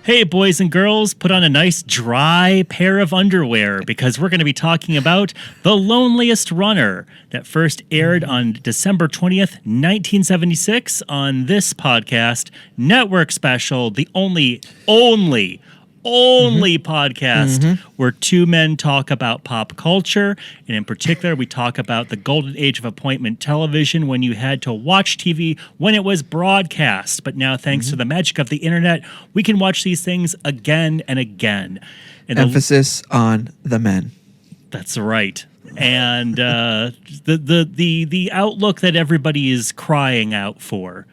Hey, boys and girls, put on a nice dry pair of underwear because we're going to be talking about The Loneliest Runner that first aired on December 20th, 1976 on this podcast network special, the only podcast where two men talk about pop culture. And in particular, we talk about the golden age of appointment television when you had to watch TV when it was broadcast. But now, thanks to the magic of the internet, we can watch these things again and again. And emphasis on the men. That's right. And the outlook that everybody is crying out for.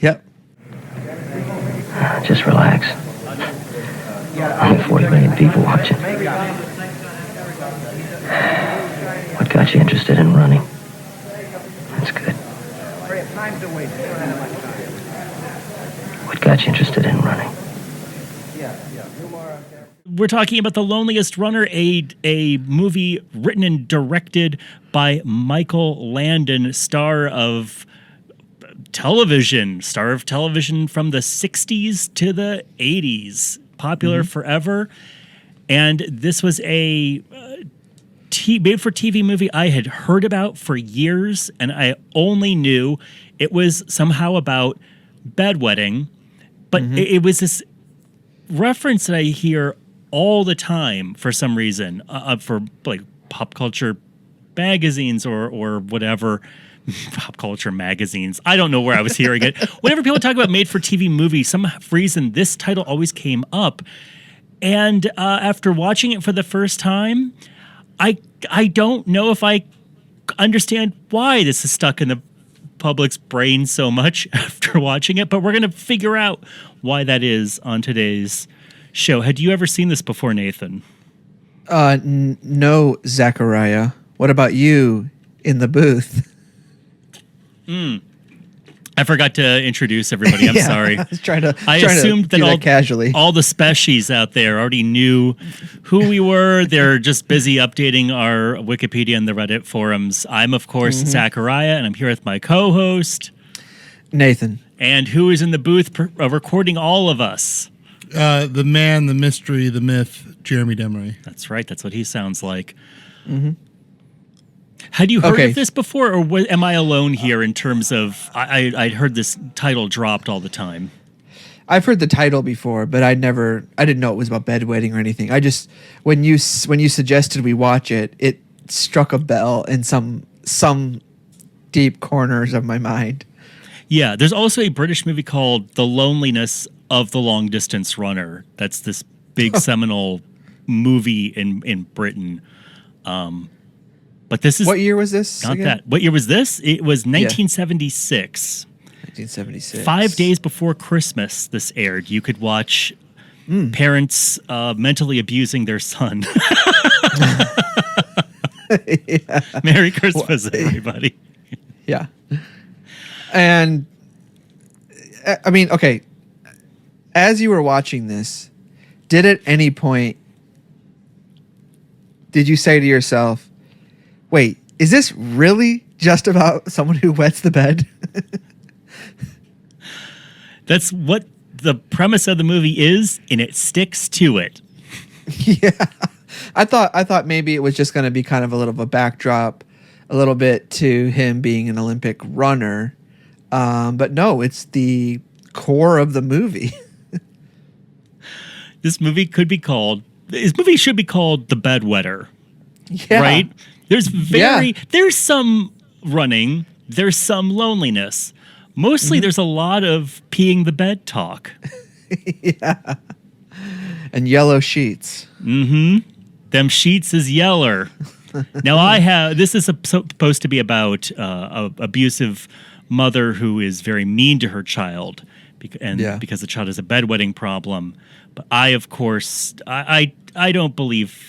Yep. Just relax. Only 40 million people watching. What got you interested in running? That's good. What got you interested in running? We're talking about The Loneliest Runner, a movie written and directed by Michael Landon, star of television from the 60s to the 80s, popular forever. And this was a made-for-TV movie I had heard about for years, and I only knew it was somehow about bedwetting. But it was this reference that I hear all the time for some reason, for like pop culture magazines or whatever. Pop culture magazines. I don't know where I was hearing it. Whenever people talk about made-for-TV movies, some reason this title always came up. And after watching it for the first time, I don't know if I understand why this is stuck in the public's brain so much after watching it, but we're going to figure out why that is on today's show. Had you ever seen this before, Nathan? No, Zachariah. What about you in the booth? I forgot to introduce everybody. I'm sorry. I was trying to. I assumed that casually. All the species out there already knew who we were. They're just busy updating our Wikipedia and the Reddit forums. I'm, of course, Zachariah, and I'm here with my co-host, Nathan. And who is in the booth recording all of us? The man, the mystery, the myth, Jeremy Demery. That's right. That's what he sounds like. Had you heard of this before, or am I alone here in terms of I'd heard this title dropped all the time? I've heard the title before, but I didn't know it was about bedwetting or anything. I just when you suggested we watch it, it struck a bell in some deep corners of my mind. Yeah, there's also a British movie called The Loneliness of the Long Distance Runner. That's this big seminal movie in Britain. But this is... What year was this Not again? that. What year was this? It was 1976. 1976. 5 days before Christmas this aired. You could watch parents mentally abusing their son. Merry Christmas, everybody. Yeah. And, I mean, okay, as you were watching this, did at any point, did you say to yourself, wait, is this really just about someone who wets the bed? That's what the premise of the movie is, and it sticks to it. Yeah. I thought maybe it was just going to be kind of a little of a backdrop, a little bit to him being an Olympic runner. But no, it's the core of the movie. This movie should be called The Bedwetter. Yeah. Right? There's some running, there's some loneliness. Mostly there's a lot of peeing the bed talk. Yeah. And yellow sheets. Them sheets is yeller. Now this is supposed to be about a abusive mother who is very mean to her child because the child has a bedwetting problem. But I, of course, I don't believe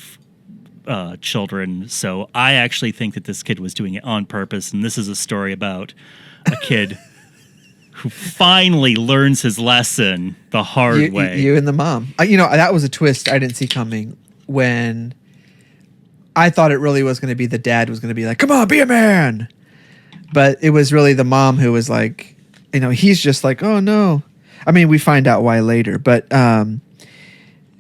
children, so I actually think that this kid was doing it on purpose, and this is a story about a kid who finally learns his lesson the hard way. You and the mom. That was a twist I didn't see coming when I thought it really was going to be the dad was going to be like, come on, be a man. But it was really the mom who was like, he's just like, oh, no. I mean, we find out why later, but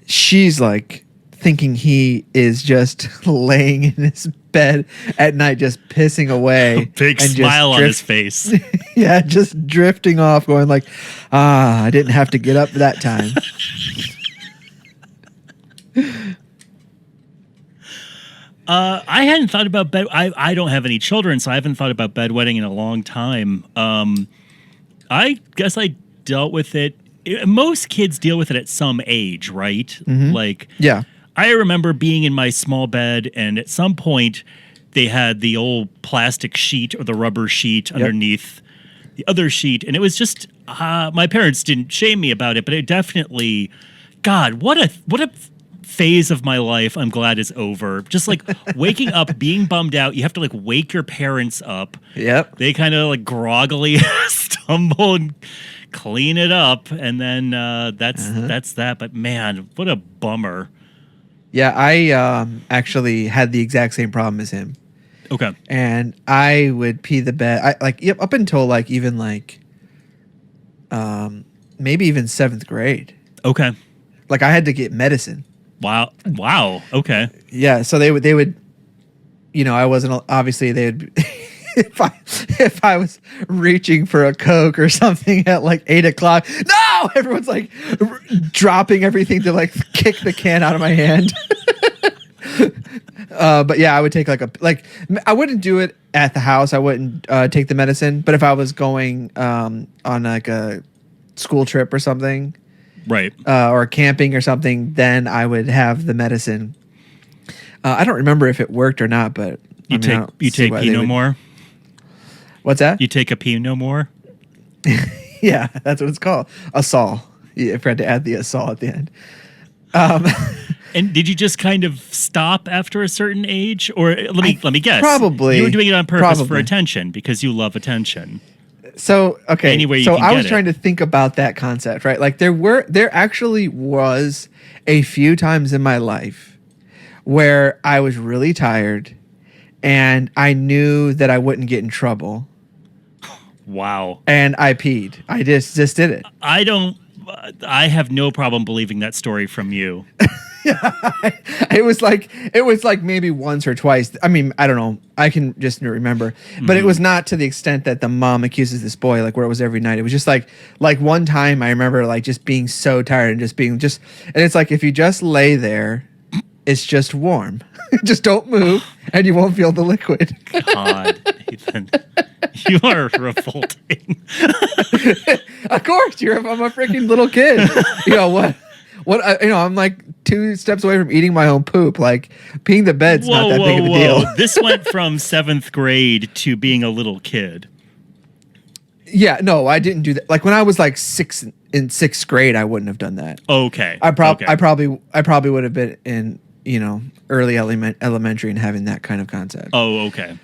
she's like thinking he is just laying in his bed at night, just pissing away. Big and smile on his face. Yeah, just drifting off, going like, I didn't have to get up that time. I hadn't thought about bed. I don't have any children, so I haven't thought about bedwetting in a long time. I guess I dealt with it. Most kids deal with it at some age, right? Mm-hmm. Like, yeah. I remember being in my small bed, and at some point, they had the old plastic sheet or the rubber sheet underneath the other sheet, and it was just my parents didn't shame me about it, but it definitely, God, what a phase of my life I'm glad is over. Just like waking up, being bummed out, you have to like wake your parents up. Yep. They kind of like groggily stumble and clean it up, and then that's that. But man, what a bummer. Yeah, I actually had the exact same problem as him. Okay. And I would pee the bed. Up until like even like maybe even 7th grade. Okay. Like I had to get medicine. Wow. Okay. Yeah, so they would I wasn't obviously they would if I was reaching for a Coke or something at like 8:00, no, everyone's like dropping everything to like kick the can out of my hand. But yeah, I would take I wouldn't do it at the house. I wouldn't take the medicine. But if I was going on like a school trip or something, right, or camping or something, then I would have the medicine. I don't remember if it worked or not, but you take Pinot more. What's that? You take a Pinot more? Yeah, that's what it's called. A sol. Yeah, I forgot to add the asol at the end. And did you just kind of stop after a certain age, or let me guess? Probably. You were doing it on purpose for Probably. attention because you love attention. So okay, Any way you so can I get was it. trying to think about that concept, right? Like there actually was a few times in my life where I was really tired, and I knew that I wouldn't get in trouble. Wow. And I peed. I just did it. I have no problem believing that story from you. It was like maybe once or twice. I mean, I don't know. I can just remember, but it was not to the extent that the mom accuses this boy, like where it was every night. It was just like one time I remember like just being so tired and and it's like, if you just lay there, it's just warm. Just don't move and you won't feel the liquid. God, Ethan, you are revolting. Of course, I'm a freaking little kid. You know what? I'm like 2 steps away from eating my own poop. Like peeing the bed's not that big of a deal. This went from 7th grade to being a little kid. Yeah, no, I didn't do that. Like when I was like in 6th grade, I wouldn't have done that. Okay. I probably would have been in early elementary and having that kind of concept. Oh, okay.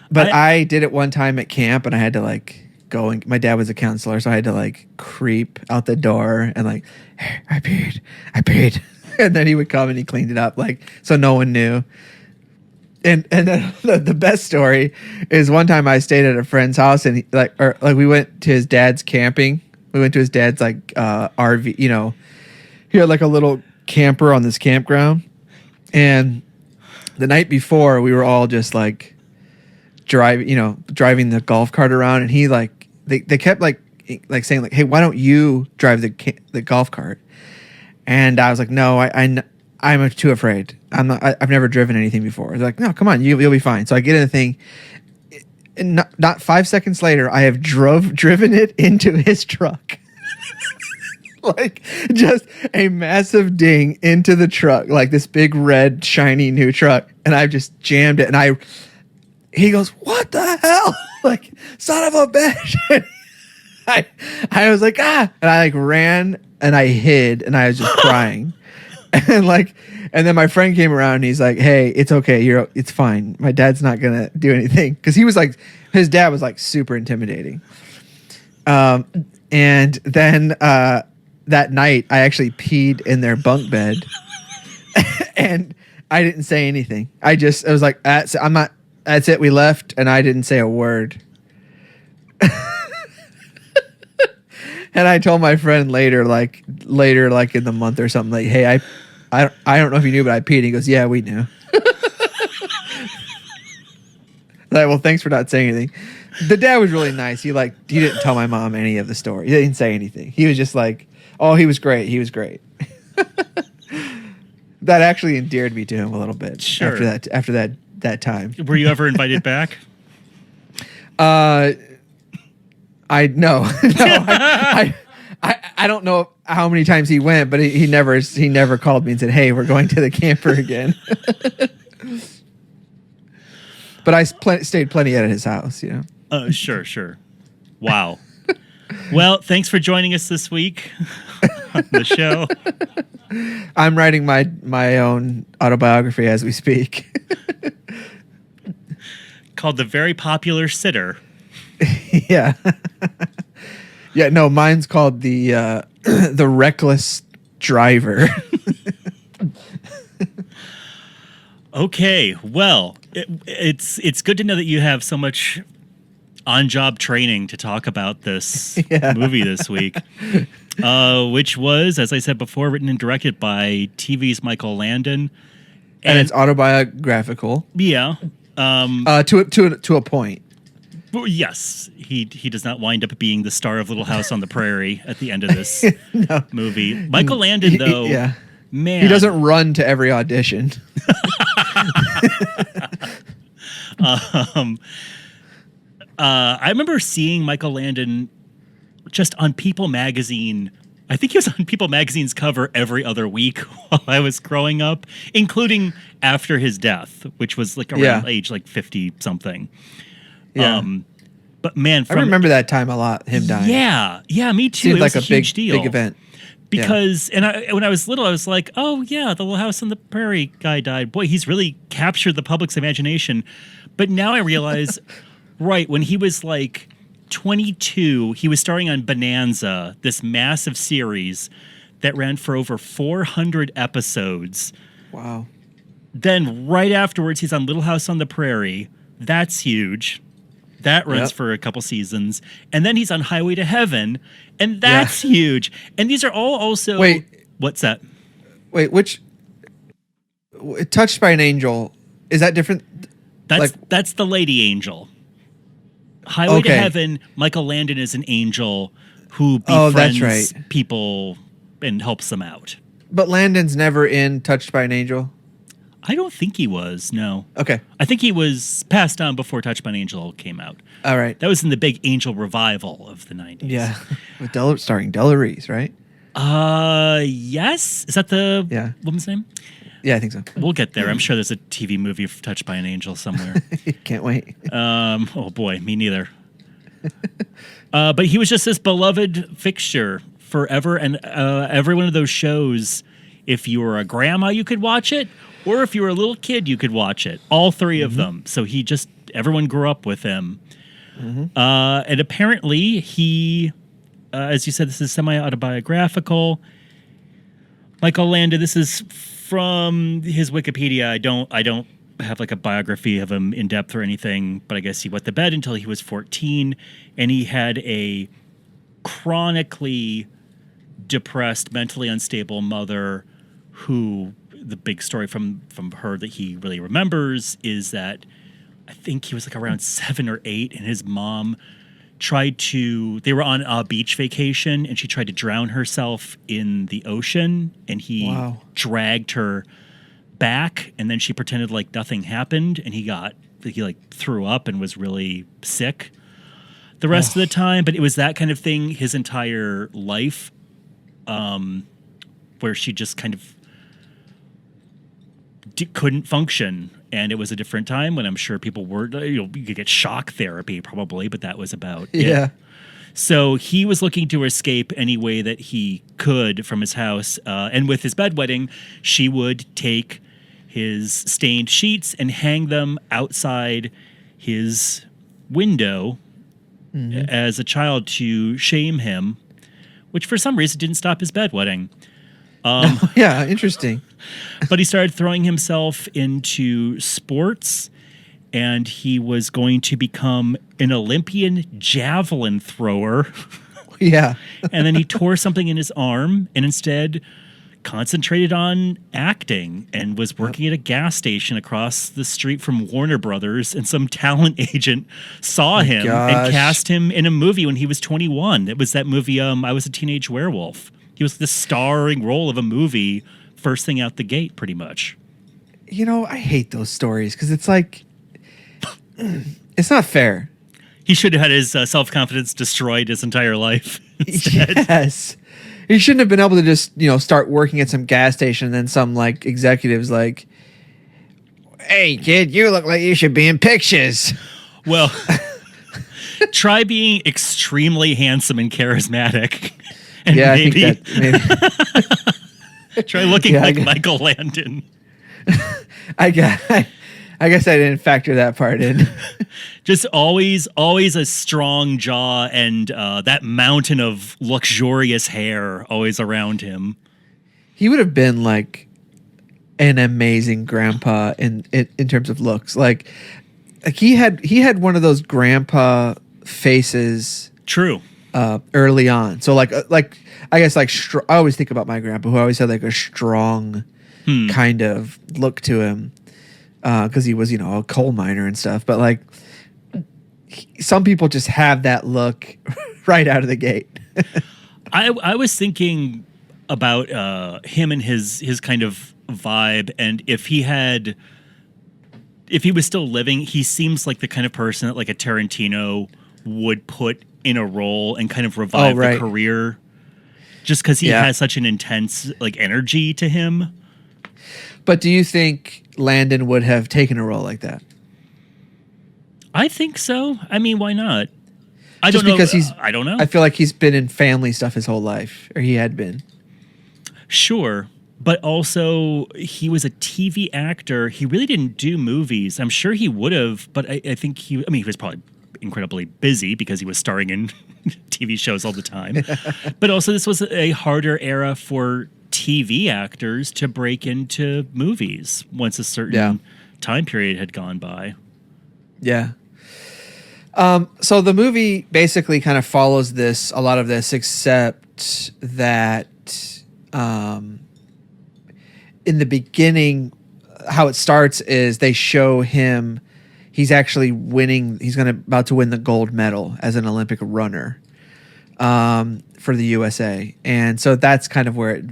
But I did it one time at camp, and I had to like go, and my dad was a counselor, so I had to like creep out the door and like, hey, I peed. And then he would come and he cleaned it up, like, so no one knew. And then the best story is one time I stayed at a friend's house, and we went to his dad's camping. We went to his dad's like RV, he had like a little camper on this campground. And the night before, we were all just like driving the golf cart around, and he like they kept like saying like, hey, why don't you drive the golf cart? And I was like, no, I'm too afraid. I've never driven anything before. They're like, no, come on, you'll be fine. So I get in the thing, and not 5 seconds later, I have driven it into his truck. Like just a massive ding into the truck, like this big red shiny new truck, and I've just jammed it. And he goes, what the hell? Like, son of a bitch. I was like, and I like ran and I hid, and I was just crying. And then my friend came around, and he's like, hey, it's okay. It's fine. My dad's not going to do anything. Cause he was like, his dad was like super intimidating. And then, that night I actually peed in their bunk bed and I didn't say anything. I was like, that's it. We left, and I didn't say a word. And I told my friend later, like in the month or something, like, hey, I don't know if you knew, but I peed. He goes, yeah, we knew. Like, well, thanks for not saying anything. The dad was really nice. He didn't tell my mom any of the story. He didn't say anything. He was just like, oh, he was great. He was great. That actually endeared me to him a little bit. Sure. After that time. Were you ever invited back? I no. I don't know how many times he went, but he never called me and said, hey, we're going to the camper again. But I stayed plenty at his house, you know. Sure. Wow. Well, thanks for joining us this week on the show. I'm writing my own autobiography as we speak. Called The Very Popular Sitter. Yeah. Yeah, no, mine's called the Reckless Driver. Okay, well, it's good to know that you have so much on-job training to talk about this movie this week, which was, as I said before, written and directed by TV's Michael Landon, and it's autobiographical. Yeah, to a point. Well, yes, he does not wind up being the star of Little House on the Prairie at the end of this movie. Michael Landon, though, man, he doesn't run to every audition. I remember seeing Michael Landon just on People magazine. I think he was on People magazine's cover every other week while I was growing up, including after his death, which was like around age like 50 something. Yeah. But man, I remember that time a lot, him dying. Yeah, me too. Seemed it like was a huge deal. big event. Because, and when I was little, I was like, oh yeah, the Little House on the Prairie guy died. Boy, he's really captured the public's imagination. But now I realize, right, when he was like 22, he was starring on Bonanza, this massive series that ran for over 400 episodes. Wow. Then right afterwards, he's on Little House on the Prairie. That's huge. That runs for a couple seasons. And then he's on Highway to Heaven, and that's huge. And these are all also... Wait. What's that? Wait, which... Touched by an Angel, is that different? That's the Lady Angel. Highway to Heaven, Michael Landon is an angel who befriends people and helps them out. But Landon's never in Touched by an Angel? I don't think he was, no. Okay. I think he was passed on before Touched by an Angel came out. All right. That was in the big Angel revival of the 90s. Yeah. With starring Della Reese, right? Yes. Is that the woman's name? Yeah, I think so. We'll get there. I'm sure there's a TV movie of Touched by an Angel somewhere. Can't wait. Oh boy, me neither. But he was just this beloved fixture forever, and every one of those shows, if you were a grandma, you could watch it, or if you were a little kid, you could watch it. All three of them. So everyone grew up with him. And apparently he, as you said, this is semi-autobiographical. Michael Landon, this is from his Wikipedia. I don't have like a biography of him in depth or anything, but I guess he wet the bed until he was 14, and he had a chronically depressed, mentally unstable mother who, the big story from her that he really remembers is that I think he was like around 7 or 8, and his mom they were on a beach vacation, and she tried to drown herself in the ocean, and he dragged her back, and then she pretended like nothing happened, and he threw up and was really sick the rest of the time. But it was that kind of thing his entire life, where she just kind of couldn't function. And it was a different time when I'm sure people were, you could get shock therapy probably, but that was about it. So he was looking to escape any way that he could from his house. And with his bedwetting, she would take his stained sheets and hang them outside his window as a child to shame him, which for some reason didn't stop his bedwetting. Yeah, interesting. But he started throwing himself into sports, and he was going to become an Olympian javelin thrower. Yeah. And then he tore something in his arm and instead concentrated on acting and was working at a gas station across the street from Warner Brothers. And some talent agent saw him and gosh. cast him in a movie when he was 21. It was that movie, I Was a Teenage Werewolf. He was the starring role of a movie first thing out the gate, pretty much. You know, I hate those stories because it's like, it's not fair. He should have had his self-confidence destroyed his entire life instead. Yes. He shouldn't have been able to just, start working at some gas station and then some like executives like, hey kid, you look like you should be in pictures. Well, try being extremely handsome and charismatic. And Yeah, maybe, I think that maybe. try looking Yeah, like Michael Landon. I guess I didn't factor that part in. Just always a strong jaw and that mountain of luxurious hair always around him. He would have been like an amazing grandpa in terms of looks. Like he had one of those grandpa faces. True. Early on. So like I guess like I always think about my grandpa who always had like a strong kind of look to him because he was a coal miner and stuff. But like some people just have that look right out of the gate. I was thinking about him and his kind of vibe, and if he was still living, he seems like the kind of person that like a Tarantino would put in a role and kind of revive the career, just because he has such an intense like energy to him. But do you think Landon would have taken a role like that? I think so. I mean, why not? I Just don't know. because I don't know. I feel like he's been in family stuff his whole life, or he had been. Sure. But also, he was a TV actor. He really didn't do movies. I'm sure he would have, but I think he was probably incredibly busy because he was starring in TV shows all the time. But also, this was a harder era for TV actors to break into movies once a certain time period had gone by. Yeah. So the movie basically kind of follows a lot of this, except that in the beginning, how it starts is they show him, he's actually winning, about to win the gold medal as an Olympic runner for the USA. And so that's kind of where it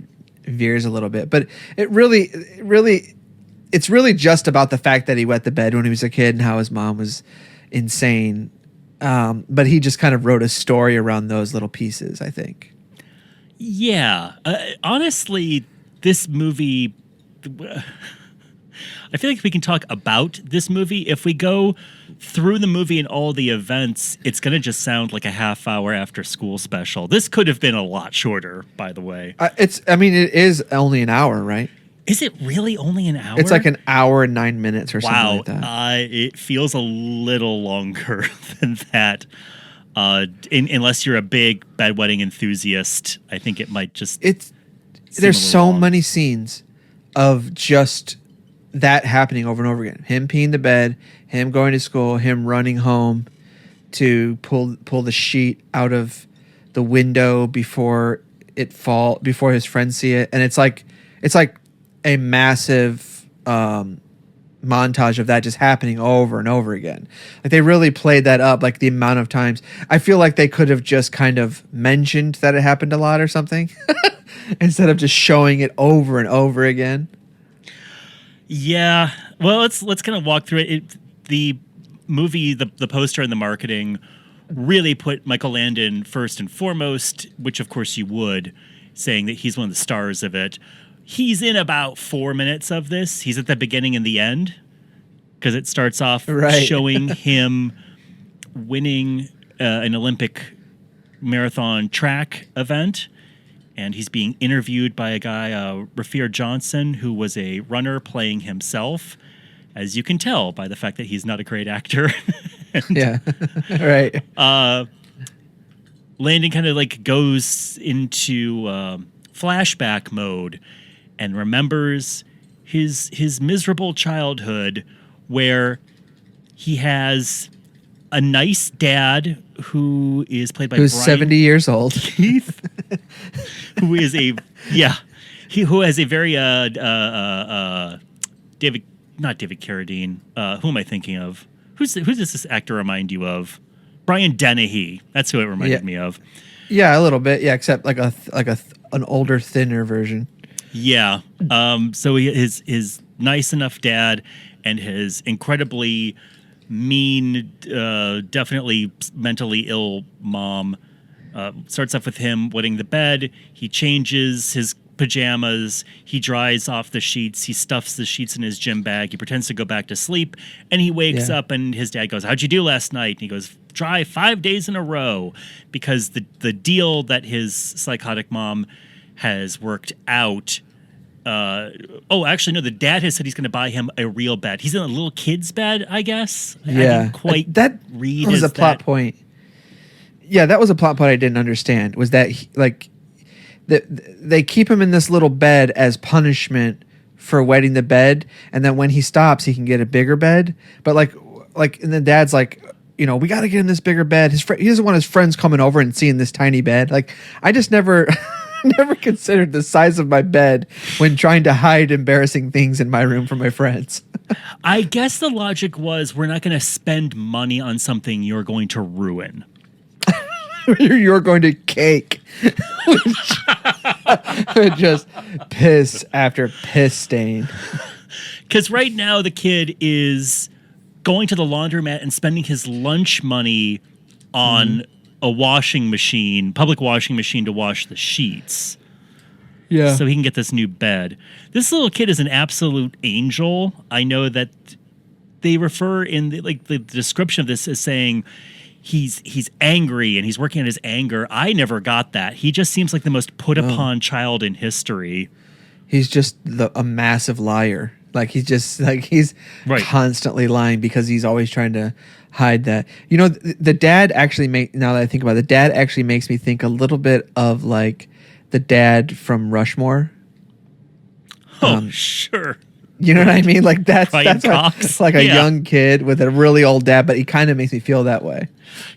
veers a little bit. But it's really just about the fact that he wet the bed when he was a kid and how his mom was insane. But he just kind of wrote a story around those little pieces, I think. Yeah. Honestly, this movie, I feel like we can talk about this movie. If we go through the movie and all the events, it's going to just sound like a half hour after school special. This could have been a lot shorter, by the way. It is only an hour, right? Is it really only an hour? It's like an hour and 9 minutes or something like that. Wow, it feels a little longer than that. Unless you're a big bedwetting enthusiast, I think it might just. There's so many scenes of just that happening over and over again. Him peeing the bed, him going to school, him running home to pull the sheet out of the window before his friends see it, and it's like a massive montage of that just happening over and over again. Like they really played that up, like the amount of times. I feel like they could have just kind of mentioned that it happened a lot or something instead of just showing it over and over again. Yeah. Well, let's kind of walk through it. The movie, the poster and the marketing really put Michael Landon first and foremost, which of course you would, saying that he's one of the stars of it. He's in about 4 minutes of this. He's at the beginning and the end because it starts off showing him winning an Olympic marathon track event. And he's being interviewed by a guy, Rafir Johnson, who was a runner playing himself, as you can tell by the fact that he's not a great actor. Yeah, right. Landon kind of like goes into flashback mode and remembers his miserable childhood where he has a nice dad who is played by Who's Brian 70 years old. Keith, who is who has a very David, not David Carradine. Who am I thinking of? Who does this actor remind you of? Brian Dennehy. That's who it reminded me of. Yeah, a little bit. Yeah, except like an older, thinner version. Yeah. So his nice enough dad and his incredibly mean, definitely mentally ill mom. Starts off with him wetting the bed. He changes his pajamas. He dries off the sheets. He stuffs the sheets in his gym bag. He pretends to go back to sleep. And he wakes up and his dad goes, "How'd you do last night?" And he goes, "Dry 5 days in a row." Because the deal that his psychotic mom has worked out. Actually, no, the dad has said he's going to buy him a real bed. He's in a little kid's bed, I guess. Yeah. I didn't quite that read was a plot point. Yeah, that was a plot point I didn't understand. Was that they keep him in this little bed as punishment for wetting the bed, and then when he stops, he can get a bigger bed. But and the dad's like, we got to get him this bigger bed. He doesn't want his friends coming over and seeing this tiny bed. Like, I just never considered the size of my bed when trying to hide embarrassing things in my room from my friends. I guess the logic was we're not going to spend money on something you're going to ruin. You're going to cake. Just piss after piss stain. Because right now the kid is going to the laundromat and spending his lunch money on a washing machine, public washing machine to wash the sheets. Yeah. So he can get this new bed. This little kid is an absolute angel. I know that they refer in the description of this as saying he's angry and he's working on his anger. I never got that. He just seems like the most put upon child in history. He's just a massive liar. Like he's Right. constantly lying because he's always trying to hide that. The dad actually now that I think about it, the dad actually makes me think a little bit of like the dad from Rushmore. Sure. You know what I mean? Like that's Cox. like a young kid with a really old dad, but he kind of makes me feel that way.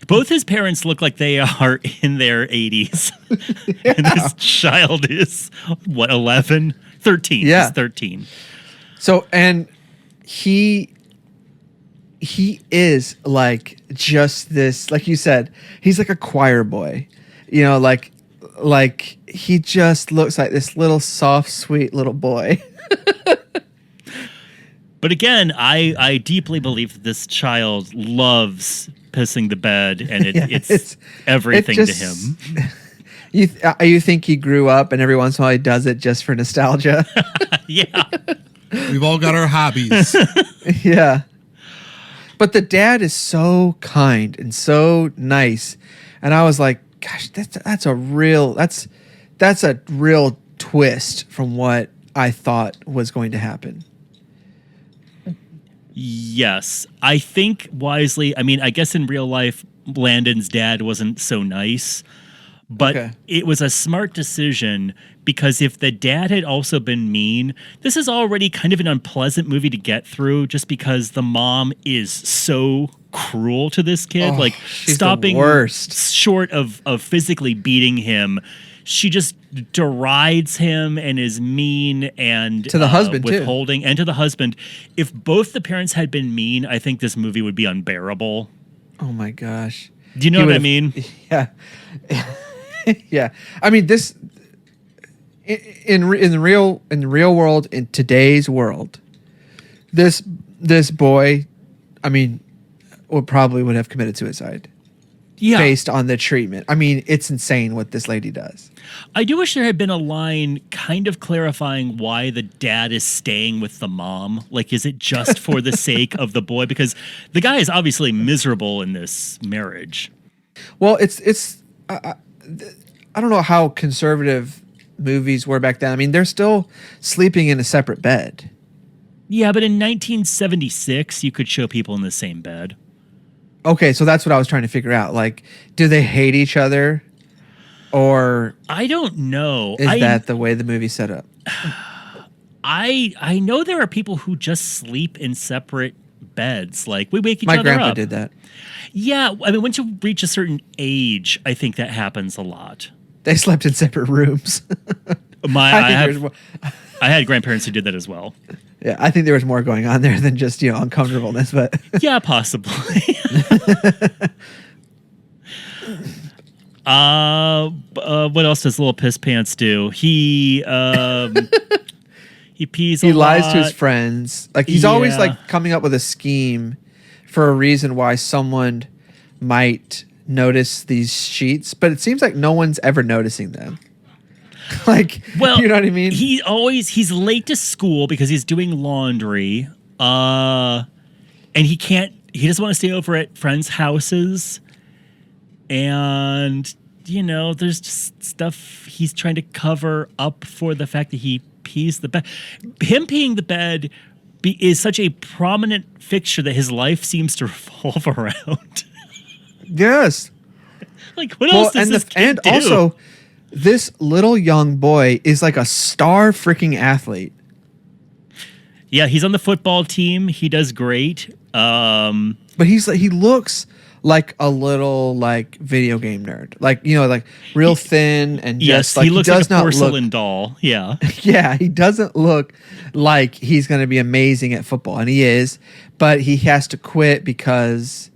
Both his parents look like they are in their 80s. And this child is, 11? 13. Yeah. He's 13. So, and he is like just this, like you said, he's like a choir boy. Like he just looks like this little soft, sweet little boy. But again, I deeply believe that this child loves pissing the bed, and it's everything to him. You think he grew up and every once in a while he does it just for nostalgia? Yeah. We've all got our hobbies. Yeah. But the dad is so kind and so nice. And I was like, gosh, that's a real twist from what I thought was going to happen. Yes. I think wisely. I mean, I guess in real life, Landon's dad wasn't so nice, but it was a smart decision because if the dad had also been mean, this is already kind of an unpleasant movie to get through just because the mom is so cruel to this kid. Like stopping short of physically beating him. She just derides him and is mean and to the husband withholding too. And to the husband. If both the parents had been mean, I think this movie would be unbearable. Oh my gosh. Do you know what I mean? Yeah. Yeah. I mean, this in the real world, in today's world, this boy, I mean, would have committed suicide. Yeah. Based on the treatment. I mean, it's insane what this lady does. I do wish there had been a line kind of clarifying why the dad is staying with the mom. Like, is it just for the sake of the boy? Because the guy is obviously miserable in this marriage. Well, I don't know how conservative movies were back then. I mean, they're still sleeping in a separate bed. Yeah, but in 1976, you could show people in the same bed. Okay, so that's what I was trying to figure out. Like, do they hate each other? Or I don't know. Is that the way the movie's set up? I know there are people who just sleep in separate beds. Like, we wake each My other grandpa up. did that. Yeah, I mean, once you reach a certain age, I think that happens a lot. They slept in separate rooms. I had grandparents who did that as well. Yeah, I think there was more going on there than just, uncomfortableness, but Yeah, possibly. What else does little piss pants do? He pees he a lot. lies to his friends. Like, he's always Yeah. like coming up with a scheme for a reason why someone might notice these sheets, but it seems like no one's ever noticing them. Like, Well, you know what I mean? He's late to school because he's doing laundry. And he doesn't want to stay over at friends' houses. And, there's just stuff he's trying to cover up for the fact that he pees the bed. Him peeing the bed is such a prominent fixture that his life seems to revolve around. Yes. Like, what else does this kid do? Also, this little young boy is like a star freaking athlete. Yeah, he's on the football team. He does great. But he looks like a little like video game nerd. Like, like real thin and Yes, just like he looks does like a not porcelain look, doll. Yeah. yeah, he doesn't look like he's going to be amazing at football, and he is, but he has to quit because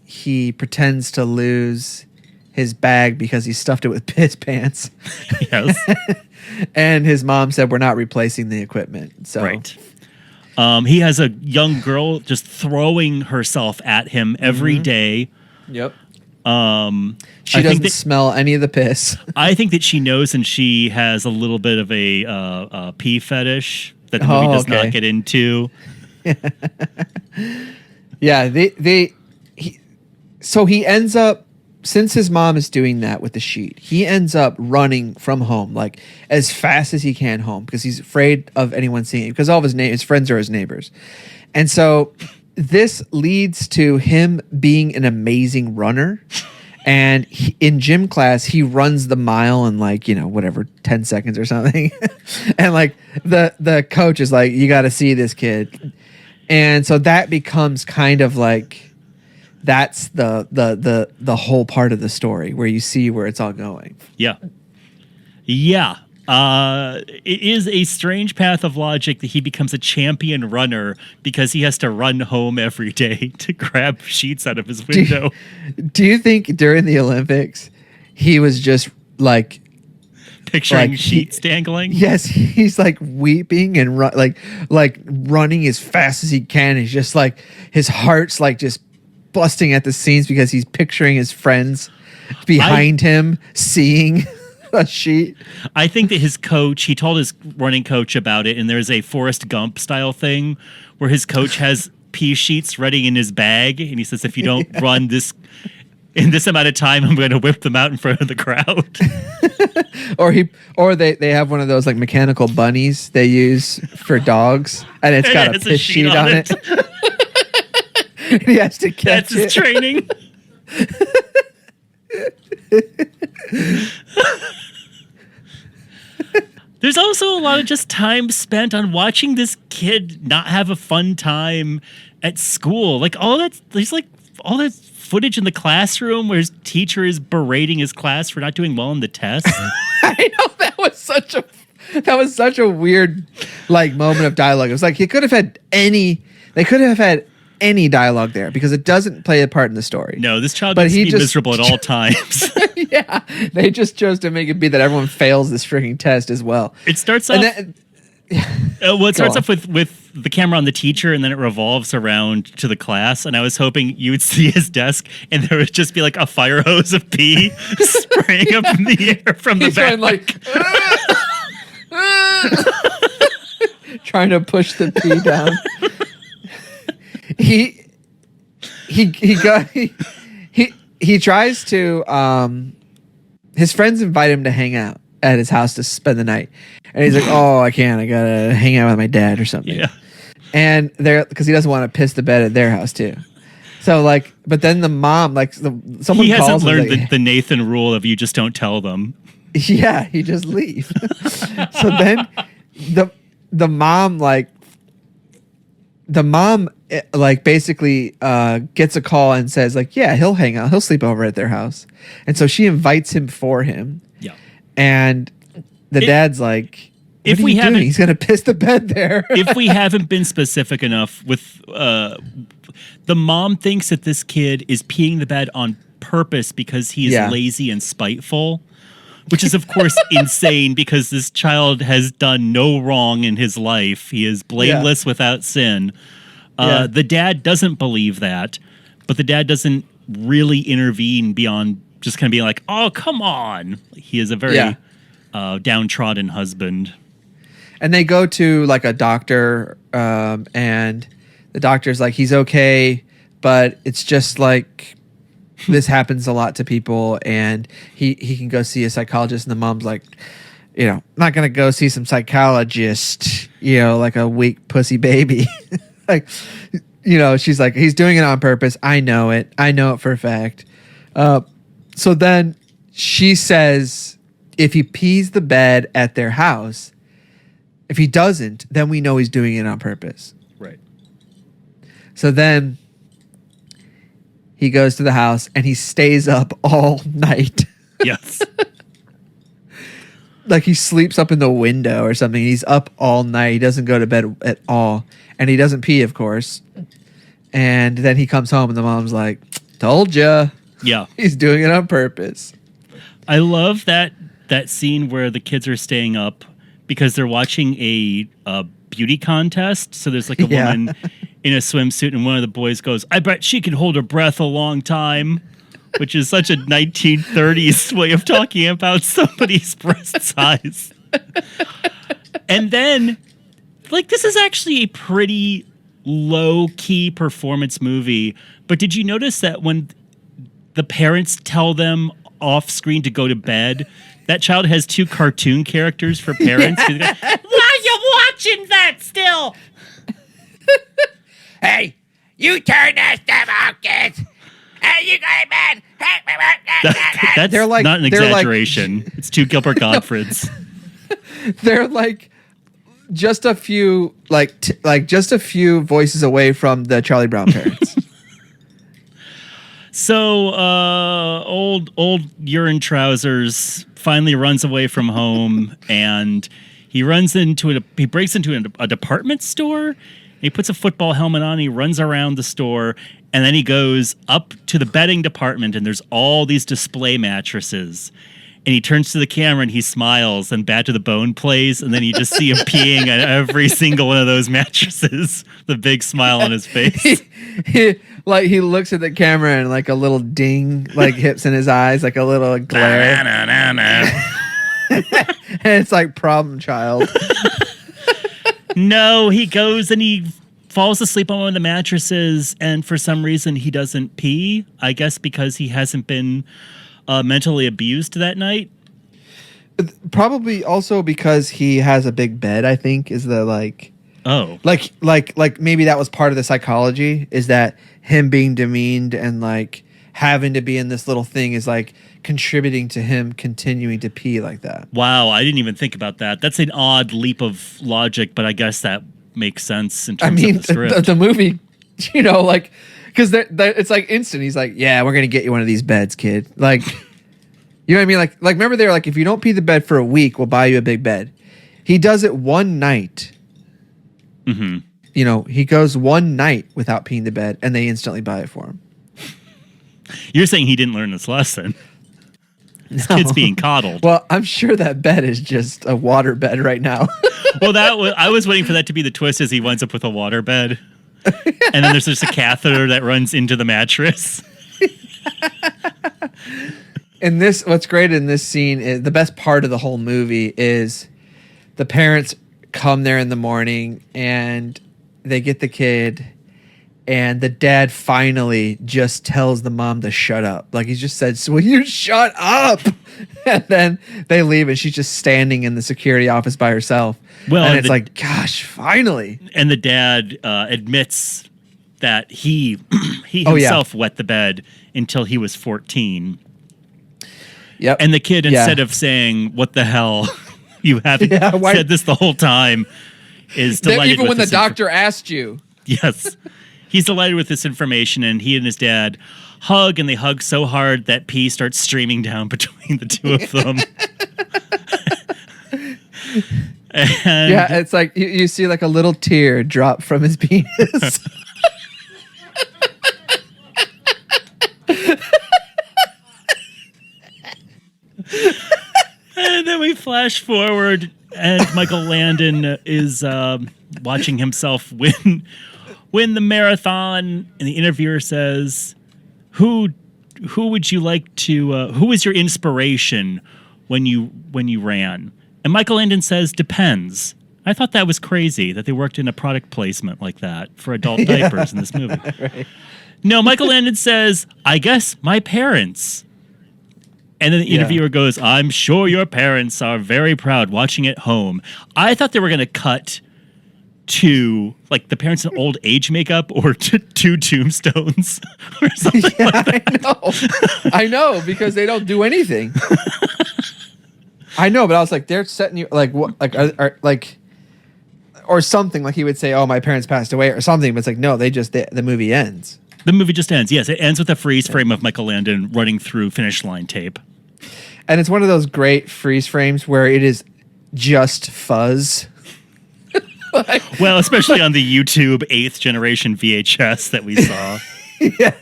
he pretends to lose his bag because he stuffed it with piss pants. Yes. And his mom said, we're not replacing the equipment. So Right. He has a young girl just throwing herself at him every day. Yep. She She doesn't smell any of the piss. I think that she knows, and she has a little bit of a pee fetish that the movie does not get into. Yeah, so he ends up, since his mom is doing that with the sheet, he ends up running from home like as fast as he can home because he's afraid of anyone seeing him because all of his friends are his neighbors. And so this leads to him being an amazing runner. And in gym class, he runs the mile in like, 10 seconds or something. And like the coach is like, you got to see this kid. And so that becomes kind of like, that's the whole part of the story where you see where it's all going. Yeah. Yeah. It is a strange path of logic that he becomes a champion runner because he has to run home every day to grab sheets out of his window. Do you think during the Olympics he was just like Picturing sheets dangling? Yes, he's like weeping and like running as fast as he can. He's just like his heart's like just busting at the seams because he's picturing his friends behind him seeing a sheet. I think that his coach, he told his running coach about it, and there's a Forrest Gump style thing where his coach has pee sheets ready in his bag, and he says, if you don't run this in this amount of time, I'm going to whip them out in front of the crowd. or they have one of those like mechanical bunnies they use for dogs, and it's got a piss sheet on it. He has to catch That's his training. There's also a lot of just time spent on watching this kid not have a fun time at school. Like there's like all that footage in the classroom where his teacher is berating his class for not doing well on the test. I know that was such a weird like moment of dialogue. It was like they could have had any dialogue there because it doesn't play a part in the story. No, this child needs to be miserable at all times. Yeah, they just chose to make it be that everyone fails this freaking test as well. It starts off. It starts off with the camera on the teacher, and then it revolves around to the class. And I was hoping you would see his desk, and there would just be like a fire hose of pee spraying up in the air from the back. Trying to push the pee down. He tries to his friends invite him to hang out at his house to spend the night, and he's like, oh, I can't, I gotta hang out with my dad or something. Yeah. And they're because he doesn't want to piss the bed at their house too. So like, but then the mom someone he hasn't calls learned like, the Nathan rule of you just don't tell them. Yeah, he just leave. So then the mom like the mom like basically gets a call and says like, yeah, he'll hang out, he'll sleep over at their house, and so she invites him for him. Yeah. And the dad's like, if we haven't, he's gonna piss the bed there. If we haven't been specific enough with the mom thinks that this kid is peeing the bed on purpose because he is lazy and spiteful, which is of course insane because this child has done no wrong in his life. He is blameless without sin. The dad doesn't believe that, but the dad doesn't really intervene beyond just kind of being like, oh, come on. He is a very downtrodden husband. And they go to like a doctor, and the doctor's like, he's okay, but it's just like this happens a lot to people, and he can go see a psychologist. And the mom's like, not gonna go see some psychologist, like a weak pussy baby. Like, she's like, he's doing it on purpose. I know it for a fact. So then she says, if he pees the bed at their house, if he doesn't, then we know he's doing it on purpose. Right. So then he goes to the house and he stays up all night. Yes. Like he sleeps up in the window or something. He's up all night. He doesn't go to bed at all. And he doesn't pee, of course. And then he comes home and the mom's like, told ya. Yeah. He's doing it on purpose. I love that scene where the kids are staying up because they're watching a beauty contest. So there's like a woman in a swimsuit, and one of the boys goes, I bet she can hold her breath a long time, which is such a 1930s way of talking about somebody's breast size. And then, like, this is actually a pretty low-key performance movie, but did you notice that when the parents tell them off screen to go to bed, that child has two cartoon characters for parents? Why are you watching that still? Hey, you turn that stuff off, kids. Hey, you go to bed. That's They're like- not an they're like- exaggeration. It's two Gilbert Gottfrieds. They're like just a few just a few voices away from the Charlie Brown parents. So, old urine trousers finally runs away from home, and he breaks into a department store. He puts a football helmet on. He runs around the store, and then he goes up to the bedding department, and there's all these display mattresses. And he turns to the camera and he smiles, and Bad to the Bone plays, and then you just see him peeing on every single one of those mattresses. The big smile on his face. He looks at the camera and like a little ding hits in his eyes, like a little glare. And it's like problem child. No, he goes and he falls asleep on one of the mattresses, and for some reason he doesn't pee. I guess because he hasn't been mentally abused that night. Probably also because he has a big bed, I think, is the like maybe that was part of the psychology, is that him being demeaned and like having to be in this little thing is like contributing to him continuing to pee like that. Wow, I didn't even think about that. That's an odd leap of logic, but I guess that makes sense in terms of the script. The movie, because it's like instant. He's like, yeah, we're going to get you one of these beds, kid. Like, you know what I mean? Like remember they were like, if you don't pee the bed for a week, we'll buy you a big bed. He does it one night. Mm-hmm. He goes one night without peeing the bed, and they instantly buy it for him. You're saying he didn't learn this lesson. This kid's being coddled. Well, I'm sure that bed is just a water bed right now. Well, I was waiting for that to be the twist, as he winds up with a water bed. And then there's just a catheter that runs into the mattress. And what's great in this scene is the best part of the whole movie is the parents come there in the morning and they get the kid, and the dad finally just tells the mom to shut up. Like, he just said, so will you shut up? And then they leave and she's just standing in the security office by herself. Well, and it's like, gosh, finally. And the dad admits that he himself wet the bed until he was 14. Yep. And the kid, instead of saying, what the hell, you haven't said this the whole time, is delighted even with when the this doctor asked you. Yes. He's delighted with this information, and he and his dad hug, and they hug so hard that pee starts streaming down between the two of them. And Yeah, it's like you see like a little tear drop from his penis. And then we flash forward, and Michael Landon is watching himself win the marathon, and the interviewer says, "Who would you like to? Who was your inspiration when you ran?" And Michael Landon says, "Depends." I thought that was crazy that they worked in a product placement like that for adult diapers in this movie. Right. No, Michael Landon says, "I guess my parents." And then the interviewer goes, "I'm sure your parents are very proud watching at home." I thought they were going to cut to like the parents in old age makeup or to two tombstones or something like that. I know because they don't do anything. I know, but I was like, they're setting you like what, like or something like he would say, "Oh, my parents passed away" or something. But it's like, no, the movie ends. The movie just ends. Yes, it ends with a freeze frame of Michael Landon running through finish line tape. And it's one of those great freeze frames where it is just fuzz. Well, especially on the YouTube 8th generation VHS that we saw. Yeah.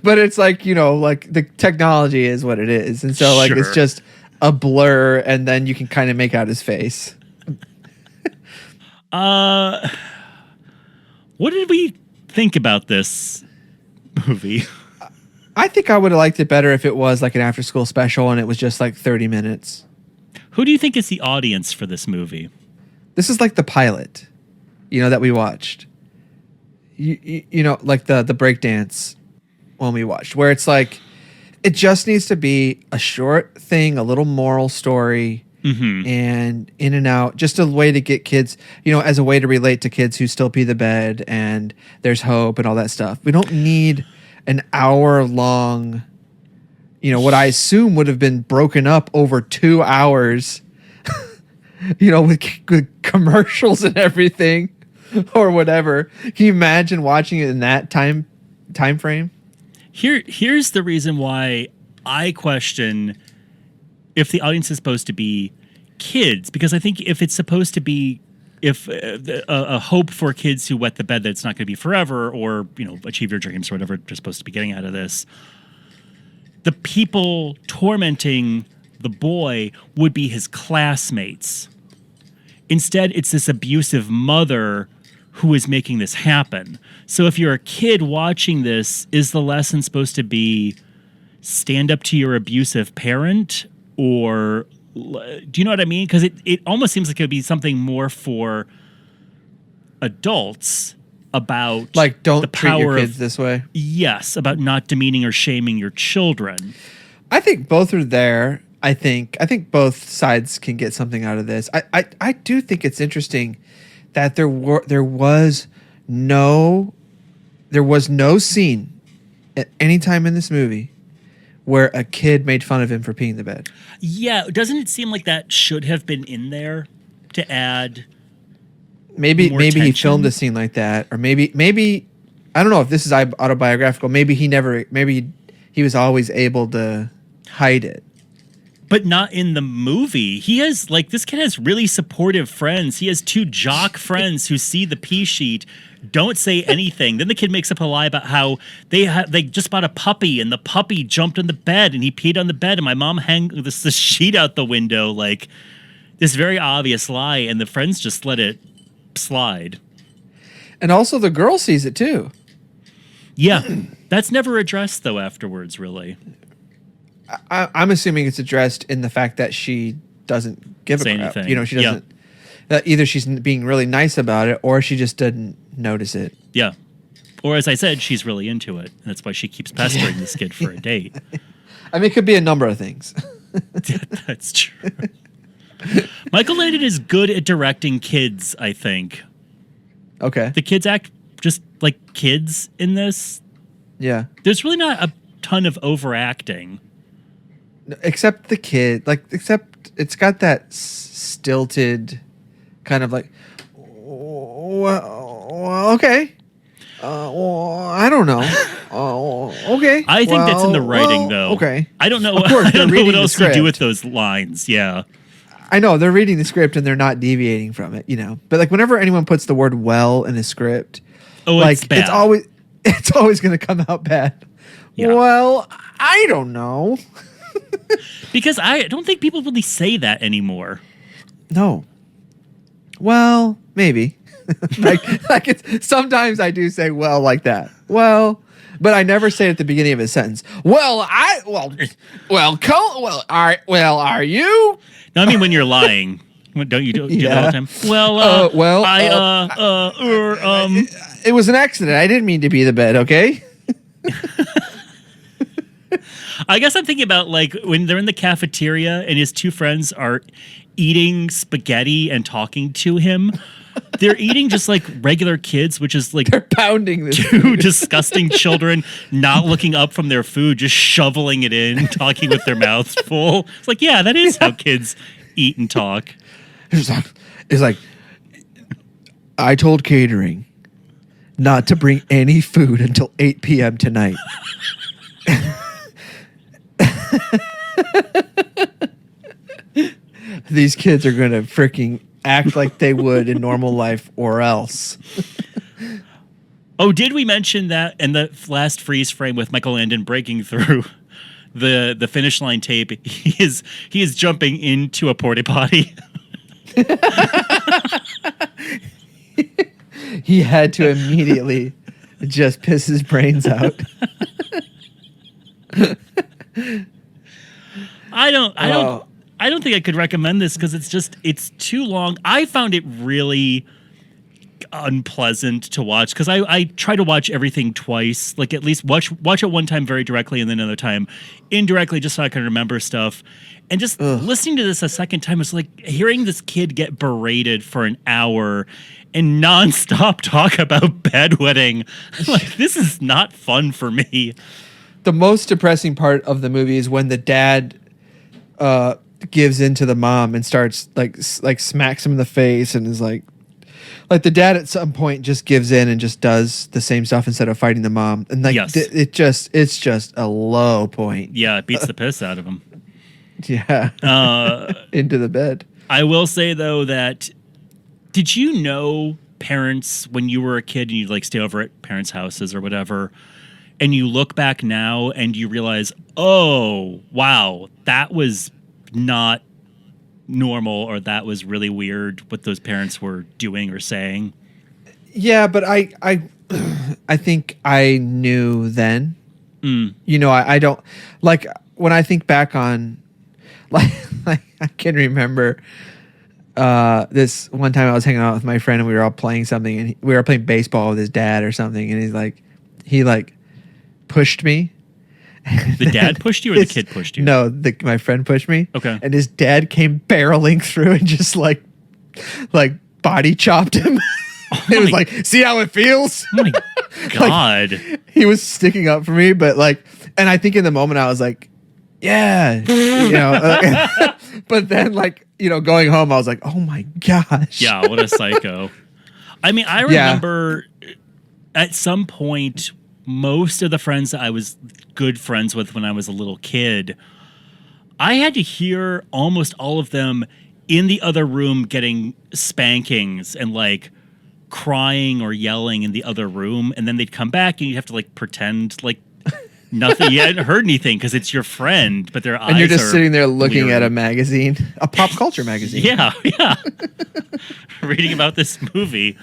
But it's like, like the technology is what it is. And so like it's Sure. just a blur and then you can kind of make out his face. What did we think about this movie? I think I would have liked it better if it was like an after school special and it was just like 30 minutes. Who do you think is the audience for this movie? This is like the pilot, that we watched. Like the breakdance one we watched, where it's like, it just needs to be a short thing, a little moral story, and in and out, just a way to get kids, as a way to relate to kids who still pee the bed and there's hope and all that stuff. We don't need an hour long, what I assume would have been broken up over 2 hours, with commercials and everything or whatever. Can you imagine watching it in that time frame? Here's the reason why I question if the audience is supposed to be kids, because I think if it's supposed to be a hope for kids who wet the bed that it's not going to be forever, or achieve your dreams or whatever they're supposed to be getting out of this, the people tormenting the boy would be his classmates. Instead, it's this abusive mother who is making this happen. So if you're a kid watching this, is the lesson supposed to be stand up to your abusive parent? Or do you know what I mean? Because it almost seems like it would be something more for adults about like don't the treat your power kids of, this way. Yes, about not demeaning or shaming your children. I think both are there. I think both sides can get something out of this. I do think it's interesting that there was no scene at any time in this movie where a kid made fun of him for peeing the bed. Yeah, doesn't it seem like that should have been in there to add Maybe more he tension? filmed a scene like that, or maybe I don't know if this is autobiographical. Maybe he was always able to hide it. But not in the movie. He has, this kid has really supportive friends. He has 2 jock friends who see the pee sheet, don't say anything. Then the kid makes up a lie about how they just bought a puppy, and the puppy jumped on the bed, and he peed on the bed, and my mom hung the sheet out the window. Like, this very obvious lie, and the friends just let it slide. And also the girl sees it too. Yeah. That's never addressed, though, afterwards, really. I'm assuming it's addressed in the fact that she doesn't give Say a crap. anything. She doesn't. Either she's being really nice about it, or she just didn't notice it. Yeah. Or as I said, she's really into it. And that's why she keeps pestering this kid for a date. I mean, it could be a number of things. That's true. Michael Landon is good at directing kids, I think. Okay. The kids act just like kids in this. Yeah. There's really not a ton of overacting. Except the kid, except it's got that stilted kind of like, well, okay. Well, I don't know. Okay. I think that's in the writing, well, though. Okay. I don't know. Of course, I don't they're know what reading the else you do script. with those lines. Yeah. I know they're reading the script and they're not deviating from it, you know. But like whenever anyone puts the word "well" in a script, Oh, like it's bad. it's always going to come out bad. Yeah. Well, I don't know. Because I don't think people really say that anymore. No. Well, maybe. Sometimes I do say "well" like that. Well, but I never say it at the beginning of a sentence. Are you? No, I mean when you're lying. Don't you do that Yeah. all the time? It was an accident. I didn't mean to be the bed, okay? I guess I'm thinking about like when they're in the cafeteria and his two friends are eating spaghetti and talking to him. They're eating just like regular kids, which is like They're pounding this. two disgusting children not looking up from their food, just shoveling it in, talking with their mouths full. It's like, yeah, that is how kids eat and talk. It's like I told catering not to bring any food until 8 p.m. tonight. These kids are going to freaking act like they would in normal life or else. Oh, did we mention that in the last freeze frame with Michael Landon breaking through the finish line tape? He is jumping into a porta potty. He had to immediately just piss his brains out. I don't think I could recommend this because it's too long. I found it really unpleasant to watch because I try to watch everything twice, like at least watch it one time very directly and then another time indirectly just so I can remember stuff. And just listening to this a second time, it's like hearing this kid get berated for an hour and nonstop talk about bedwetting. Like, this is not fun for me. The most depressing part of the movie is when the dad gives in to the mom and starts like smacks him in the face and is like the dad at some point just gives in and just does the same stuff instead of fighting the mom. And like Yes. it's just a low point. Yeah, it beats the piss out of him. Yeah. Into the bed. I will say though that did you know parents when you were a kid and you'd like stay over at parents' houses or whatever, and you look back now and you realize, oh wow, that was not normal or that was really weird what those parents were doing or saying? Yeah, but I think I knew then. You know, I don't like when I think back on like I can remember this one time I was hanging out with my friend and we were all playing something and we were playing baseball with his dad or something and he pushed me. The dad pushed you or the kid pushed you? No, my friend pushed me. Okay. And his dad came barreling through and just like body chopped him. It was like, see how it feels? Oh my God. He was sticking up for me, but and I think in the moment I was like, yeah, you know. But then going home, I was like, oh my gosh. Yeah, what a psycho. I mean, I remember at some point, most of the friends that I was good friends with when I was a little kid, I had to hear almost all of them in the other room getting spankings and crying or yelling in the other room. And then they'd come back and you'd have to pretend nothing. You hadn't heard anything because it's your friend, but their eyes and you're just are sitting there looking weird. at a magazine, a pop culture magazine. Yeah. Reading about this movie.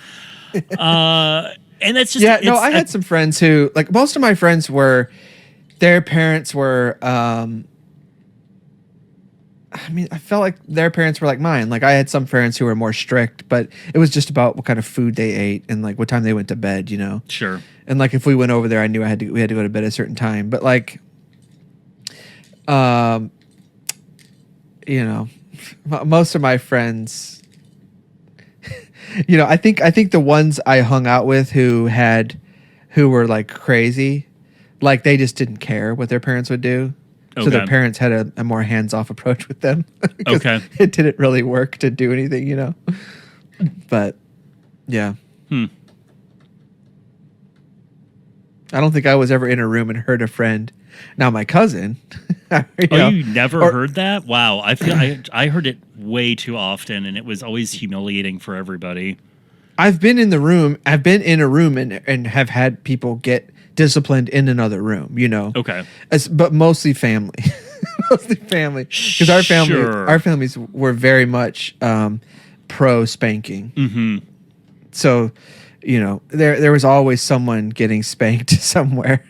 And that's just I had some friends who most of my friends were their parents were I felt like their parents were like mine. I had some parents who were more strict, but it was just about what kind of food they ate and what time they went to bed, you know. Sure. And if we went over there, I knew we had to go to bed at a certain time. But most of my friends, I think the ones I hung out with who were crazy, they just didn't care what their parents would do. So their parents had a more hands-off approach with them. Okay. It didn't really work to do anything, you know. But yeah. I don't think I was ever in a room and heard a friend. Now my cousin. You never heard that? Wow, I feel I heard it way too often, and it was always humiliating for everybody. I've been in the room. I've been in a room and have had people get disciplined in another room. Okay, but mostly family, mostly family, because our families were very much pro spanking. Mm-hmm. So, there was always someone getting spanked somewhere.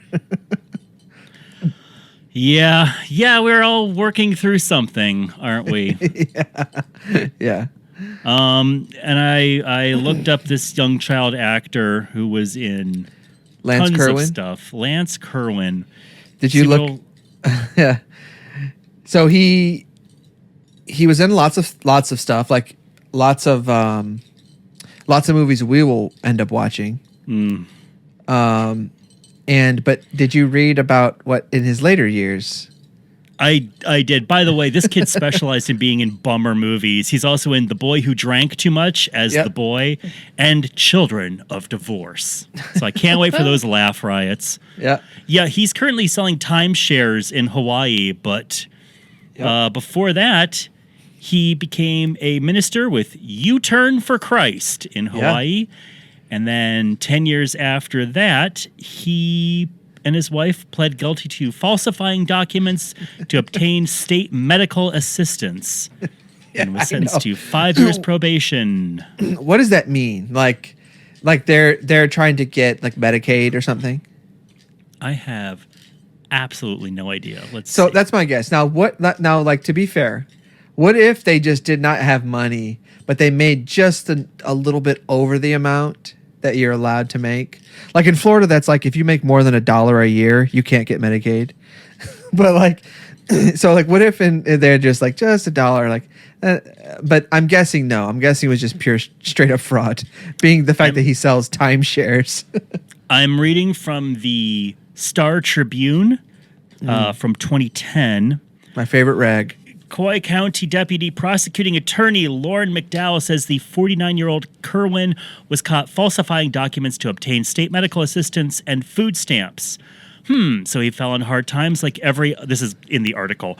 Yeah, we're all working through something, aren't we? Yeah. And I looked up this young child actor who was in Lance tons Kerwin? of stuff. Lance Kerwin. Did you look? Yeah. So he was in lots of stuff, like lots of movies we will end up watching. But did you read about what in his later years? I did. By the way, this kid specialized in being in bummer movies. He's also in The Boy Who Drank Too Much as the boy and Children of Divorce. So I can't wait for those laugh riots. Yeah. Yeah, he's currently selling timeshares in Hawaii, but before that, he became a minister with U-Turn for Christ in Hawaii. And then 10 years after that, he and his wife pled guilty to falsifying documents to obtain state medical assistance and was sentenced to 5 years probation. What does that mean? Like they're trying to get like Medicaid or something? I have absolutely no idea. So that's my guess. Now, to be fair, what if they just did not have money, but they made just a little bit over the amount that you're allowed to make? Like in Florida, that's like if you make more than $1 a year, you can't get Medicaid. But what if they're just like just $1? But I'm guessing no. I'm guessing it was just pure straight up fraud, being the fact that he sells timeshares. I'm reading from the Star Tribune from 2010. My favorite rag. Kauai County Deputy Prosecuting Attorney Lauren McDowell says the 49-year-old Kerwin was caught falsifying documents to obtain state medical assistance and food stamps. So he fell on hard times like this is in the article.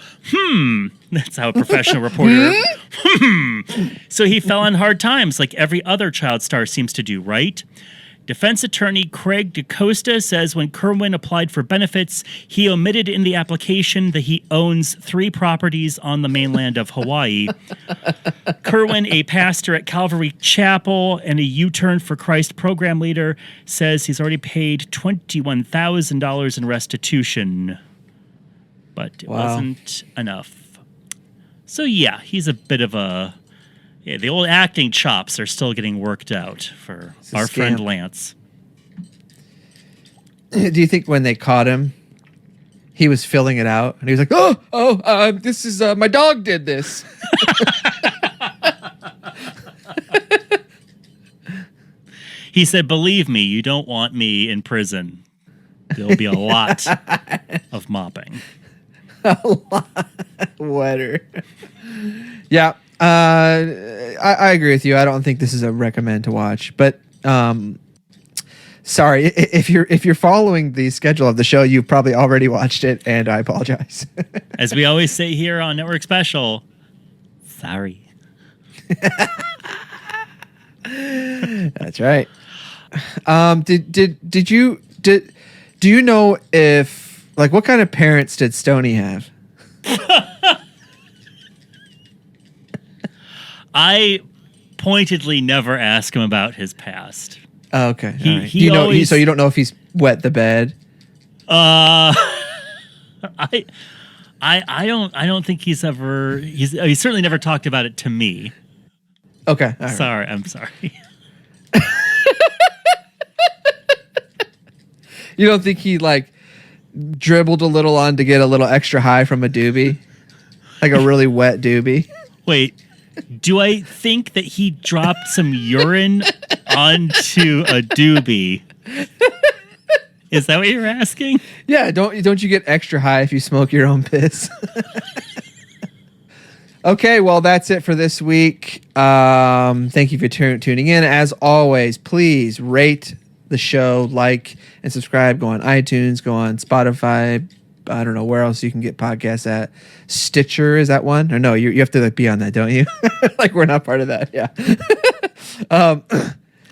That's how a professional reporter. So he fell on hard times like every other child star seems to do, right? Defense attorney Craig DeCosta says when Kerwin applied for benefits, he omitted in the application that he owns 3 properties on the mainland of Hawaii. Kerwin, a pastor at Calvary Chapel and a U-Turn for Christ program leader, says he's already paid $21,000 in restitution. But it wasn't enough. So yeah, he's a bit of a... Yeah, the old acting chops are still getting worked out for our friend Lance. Do you think when they caught him, he was filling it out and he was like, this is my dog did this. He said, "Believe me, you don't want me in prison. There'll be a lot of mopping." A lot wetter. Yeah. I agree with you. I don't think this is a recommend to watch, but sorry if you're following the schedule of the show, you've probably already watched it, and I apologize. As we always say here on Network Special, sorry. That's right. Do you know if what kind of parents did Stoney have? I pointedly never ask him about his past. Oh, okay. He always, so you don't know if he's wet the bed? I don't think he's ever. He's certainly never talked about it to me. Okay. All right. Sorry, I'm sorry. You don't think he dribbled a little on to get a little extra high from a doobie, like a really wet doobie? Wait. Do I think that he dropped some urine onto a doobie? Is that what you're asking? Yeah, don't you get extra high if you smoke your own piss? Okay, well, that's it for this week. Thank you for tuning in. As always, please rate the show, like and subscribe. Go on iTunes, go on Spotify. I don't know where else you can get podcasts at. Stitcher, is that one? Or no, you have to like be on that, don't you? Like we're not part of that. Yeah.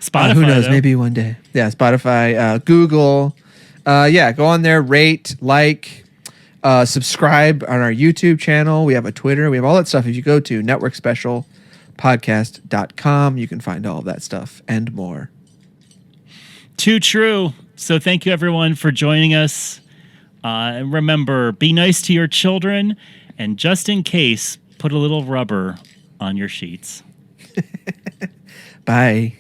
Spotify. Who knows? though. Maybe one day. Yeah, Spotify, Google. Yeah, go on there, rate, like, subscribe on our YouTube channel. We have a Twitter. We have all that stuff. If you go to networkspecialpodcast.com, you can find all of that stuff and more. Too true. So thank you everyone for joining us. And remember, be nice to your children, and just in case, put a little rubber on your sheets. Bye.